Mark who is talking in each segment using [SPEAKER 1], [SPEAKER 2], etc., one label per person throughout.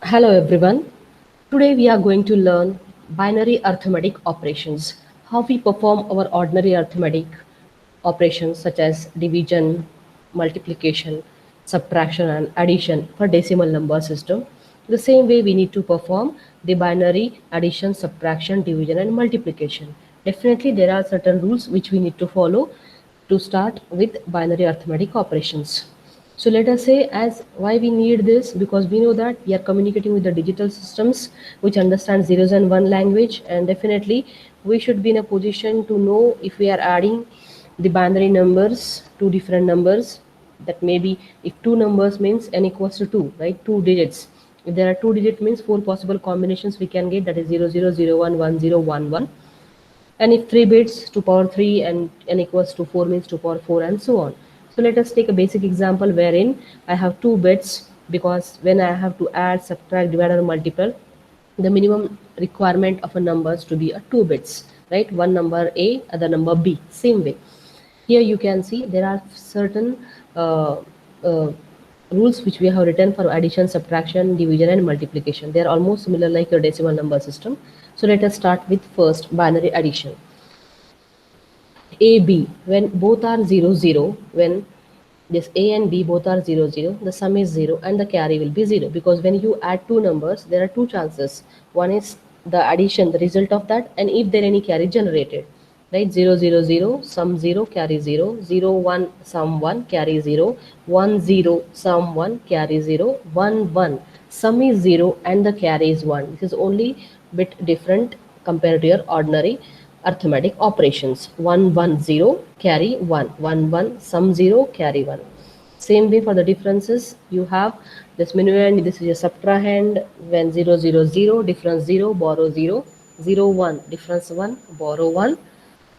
[SPEAKER 1] Hello everyone. Today we are going to learn binary arithmetic operations, how we perform our ordinary arithmetic operations such as division, multiplication, subtraction and addition for decimal number system. The same way we need to perform the binary addition, subtraction, division and multiplication. Definitely there are certain rules which we need to follow to start with binary arithmetic operations. So let us say as why we need this, because we know that we are communicating with the digital systems which understand zeros and one language, and definitely we should be in a position to know if we are adding the binary numbers, two different numbers, that maybe if two numbers means n equals to 2, right, two digits. If there are two digit means four possible combinations we can get, that is 00011011. And if 3 bits 2 power 3 and n equals to 4 means 2 power 4 and so on. So let us take a basic example wherein I have 2 bits, because when I have to add, subtract, divide or multiply, the minimum requirement of a numbers to be a 2 bits, right? One number A, other number B, same way. Here you can see there are certain uh, uh, rules which we have written for addition, subtraction, division and multiplication. They are almost similar like your decimal number system. So let us start with first binary addition. A, B, when both are 0, 0, when this A and B both are 0, 0, the sum is 0 and the carry will be 0, because when you add two numbers, there are two chances. One is the addition, the result of that, and if there any carry generated, right? 0, 0, 0, sum 0, carry 0, 0, 1, sum 1, carry 0, 1, 0, sum 1, carry 0, 1, 1, sum is 0 and the carry is 1. This is only bit different compared to your ordinary arithmetic operations. 1, 1, 0, carry 1, 1, 1, sum 0, carry 1. Same way for the differences, you have this minuend, this is a subtrahend. When 0, 0, 0, difference 0, borrow 0, 0, 1, difference 1, borrow 1.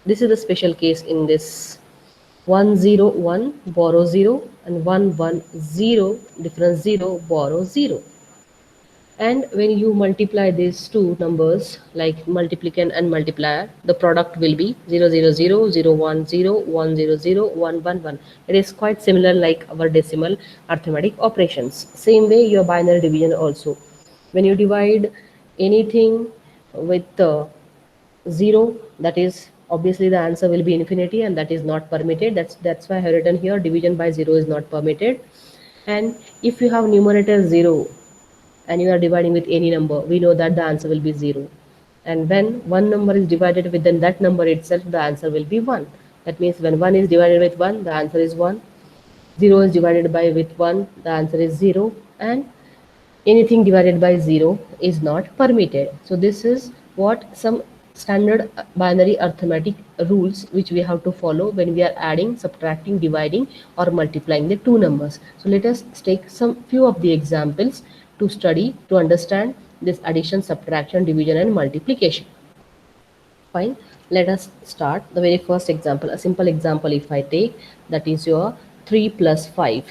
[SPEAKER 1] This is the special case in this. 1, 0, 1, borrow 0, and 1, 1, 0, difference 0, borrow 0. And when you multiply these two numbers like multiplicand and multiplier, the product will be 0, 0, 0, 0, 1, 0, 1, 0, 0, 1, 1, 1. It is quite similar like our decimal arithmetic operations. Same way your binary division also. When you divide anything with 0, that is obviously the answer will be infinity, and that is not permitted. That's why I have written here division by 0 is not permitted. And if you have numerator 0 and you are dividing with any number, we know that the answer will be 0. And when one number is divided with then that number itself, the answer will be 1. That means when 1 is divided with 1, the answer is 1. 0 is divided by with 1, the answer is 0. And anything divided by 0 is not permitted. So this is what some standard binary arithmetic rules which we have to follow when we are adding, subtracting, dividing or multiplying the two numbers. So let us take some few of the examples to study, to understand this addition, subtraction, division and multiplication. Fine. Let us start the very first example. A simple example if I take, that is your 3 plus 5.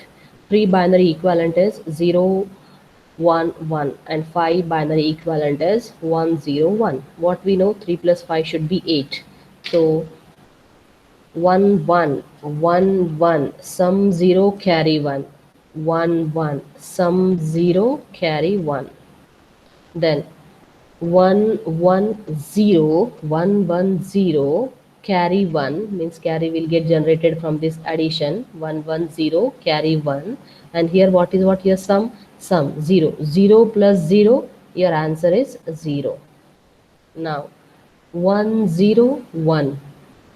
[SPEAKER 1] 3 binary equivalent is 0, 1, 1, and 5 binary equivalent is 1, 0, 1. What we know, 3 plus 5 should be 8. So 1, 1, 1, 1, sum 0, carry 1. 1, 1, sum 0, carry 1. Then 1, 1, 0, 1, 1, 0, carry 1 means carry will get generated from this addition. 1, 1, 0, carry 1. And here what is what your sum? Sum 0. 0 plus 0, your answer is 0. Now 1, 0, 1.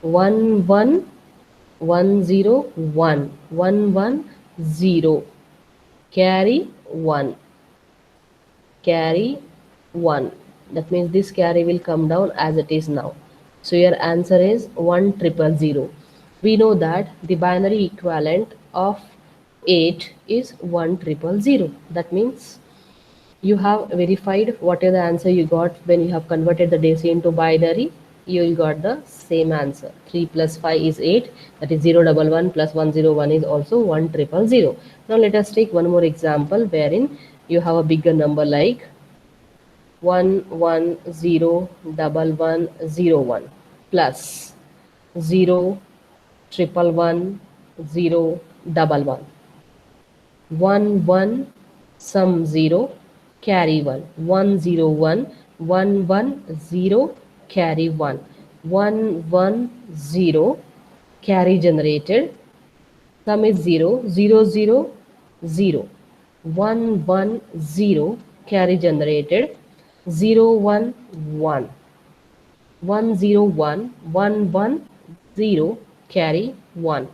[SPEAKER 1] 1, 1, 1, 0, 1. 1, 1, 0. Carry 1. Carry 1. That means this carry will come down as it is now. So your answer is 1,000,000. We know that the binary equivalent of 8 is 1,000,000. That means you have verified what is the answer you got when you have converted the deci into binary. You got the same answer. 3 plus 5 is 8. That is 011 plus 101 is also 1,000,000. Now let us take one more example wherein you have a bigger number like 1101101 plus 0111011. 1 1 sum 0, carry 1. 101, 110, carry 1. 110, carry generated. Sum is 0, 0, 0, 0. 110, carry generated. 0, 1, 1. 101, 110, carry 1.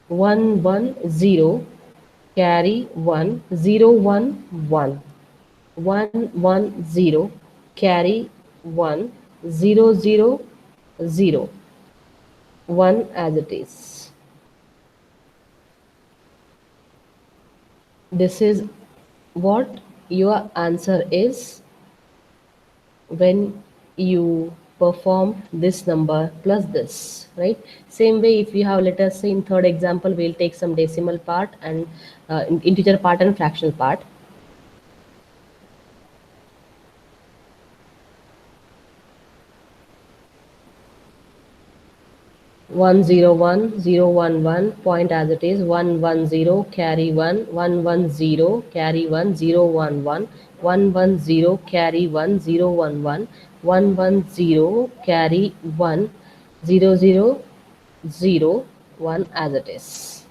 [SPEAKER 1] 110, carry 1. 0, 1, 1. 110, carry 1. 0, 0, 0. 1 as it is. This is what your answer is when you perform this number plus this, right? Same way, if you have, let us say in third example, we'll take some decimal part and integer part and fractional part. 101, 011, point as it is. 110, carry 1. 110, carry 1. 011, 110, carry 1. 011, 110, carry 1. 000, 1 as it is.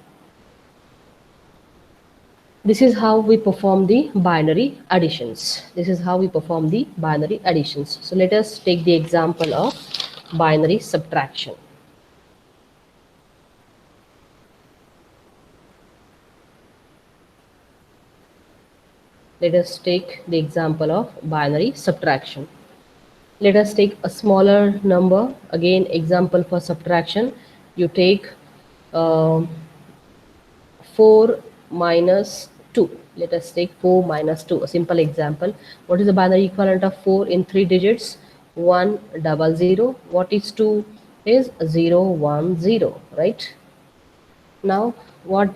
[SPEAKER 1] This is how we perform the binary additions. This is how we perform the binary additions. So let us take the example of binary subtraction. Let us take the example of binary subtraction. Let us take a smaller number. Again, example for subtraction. You take 4 minus 2. Let us take 4 minus 2. A simple example. What is the binary equivalent of 4 in 3 digits? 100. What is 2? Is 010, right? Now, what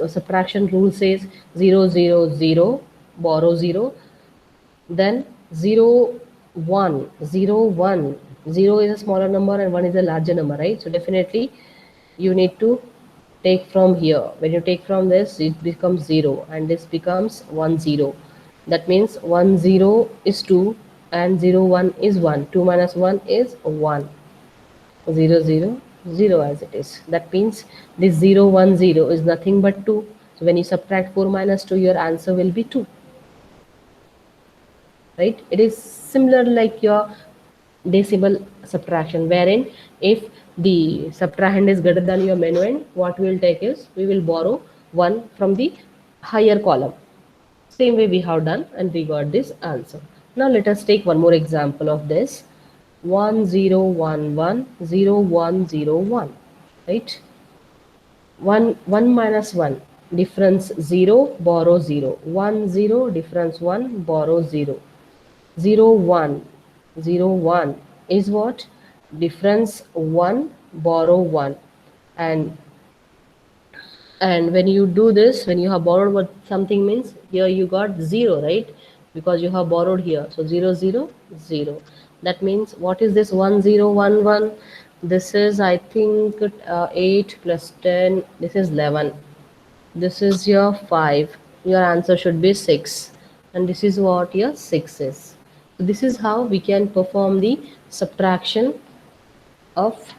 [SPEAKER 1] subtraction rule says? 000, borrow 0. Then 0 1, 0 1. 0 is a smaller number and 1 is a larger number, right? So definitely you need to take from here. When you take from this, it becomes 0 and this becomes 10. That means 10 is 2 and 01 is 1. 2 minus 1 is 1. 000 as it is. That means this 010 is nothing but 2. So when you subtract 4 minus 2, your answer will be 2. Right? It is similar like your decimal subtraction, wherein if the subtrahend is greater than your minuend, what we will take is we will borrow 1 from the higher column. Same way we have done and we got this answer. Now let us take one more example of this. 1011, 0101, right? 1 minus 1, difference 0, borrow 0. 10, difference 1, borrow 0. 01, 01 is what? Difference 1, borrow 1. And when you do this, when you have borrowed what something means, here you got 0, right? Because you have borrowed here. So 000. That means what is this 1011? This is, I think, 8 plus 10. This is 11. This is your 5. Your answer should be 6. And this is what your 6 is. So this is how we can perform the subtraction of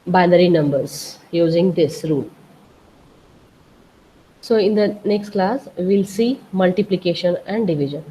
[SPEAKER 1] binary numbers using this rule. So in the next class, we will see multiplication and division.